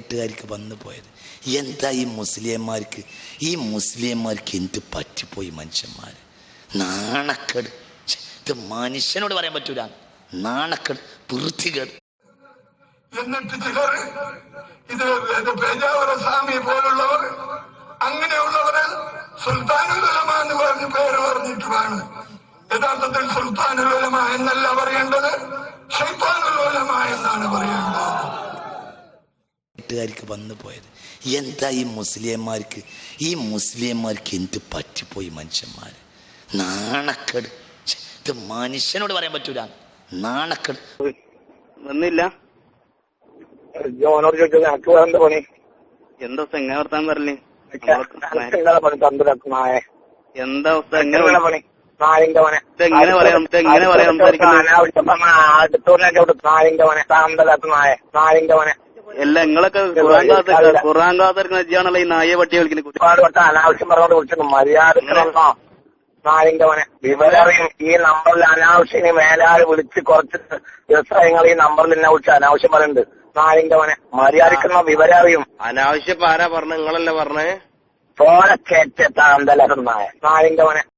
വീട്ടുകാർക്ക് വന്നു പോയത്. എന്താ ഈ മുസ്ലിംമാർക്ക് എന്ത് പറ്റിപ്പോയി? മനുഷ്യന്മാർ നാണക്കേട്. ഇത് മനുഷ്യനോട് പറയാൻ പറ്റൂല. നാണക്കേട്, വൃത്തികേട്. എന്നിട്ട് ചിലർ ഇത് പേജാവര സ്വാമി പോലുള്ളവർ അങ്ങനെയുള്ളവര് സുൽത്താനുൽ ഉലമ എന്ന് പറഞ്ഞ് പേര് പറഞ്ഞിട്ടുമാണ്. യഥാർത്ഥത്തിൽ സുൽത്താനുൽ ഉലമ എന്നല്ല പറയേണ്ടത്, ശൈത്താനുൽ ഉലമ എന്നാണ് പറയേണ്ടത്. വീട്ടുകാർക്ക് വന്നു പോയത്. എന്താ ഈ മുസ്ലിംമാർക്ക് എന്ത് പറ്റിപ്പോയി? മനുഷ്യന്മാർ നാണക്കേട്. ഇത് മനുഷ്യനോട് പറയാൻ പറ്റൂല. നാണക്കേട്. വന്നില്ല. ജോനോട് ചോദിച്ചത് എനിക്ക് വേറെ പണി എന്താ എങ്ങനെ വർത്താൻ പറയല്ലേ? എന്താ അവസ്ഥ? എങ്ങനെ പണി നാലിന്റെ മനെ എങ്ങനെ പറയാം നാലിന്റെ മനെ എല്ലാം നിങ്ങളൊക്കെ ഖുർആൻ ക്ലാസ് എടുക്കുന്ന ഈ നായെ പട്ടി കളിക്കുന്നത് ഒരുപാട് വട്ടം അനാവശ്യം പറഞ്ഞോണ്ട് വിളിച്ചു. മര്യാദ നാലിന്റെ മനെ വിവരറിയും. ഈ നമ്പറിൽ അനാവശ്യം മേലാൽ വിളിച്ച് കുറച്ച് ദിവസങ്ങൾ ഈ നമ്പറിൽ എന്നെ വിളിച്ച് അനാവശ്യം പറയുന്നുണ്ട്. നാലിന്റെ മനെ മര്യാദക്കുന്ന വിവരറിയും. അനാവശ്യം ആരാ പറഞ്ഞ? നിങ്ങളല്ലേ പറഞ്ഞേ? ചോര കേറ്റ താന്തല നാലിന്റെ മനെ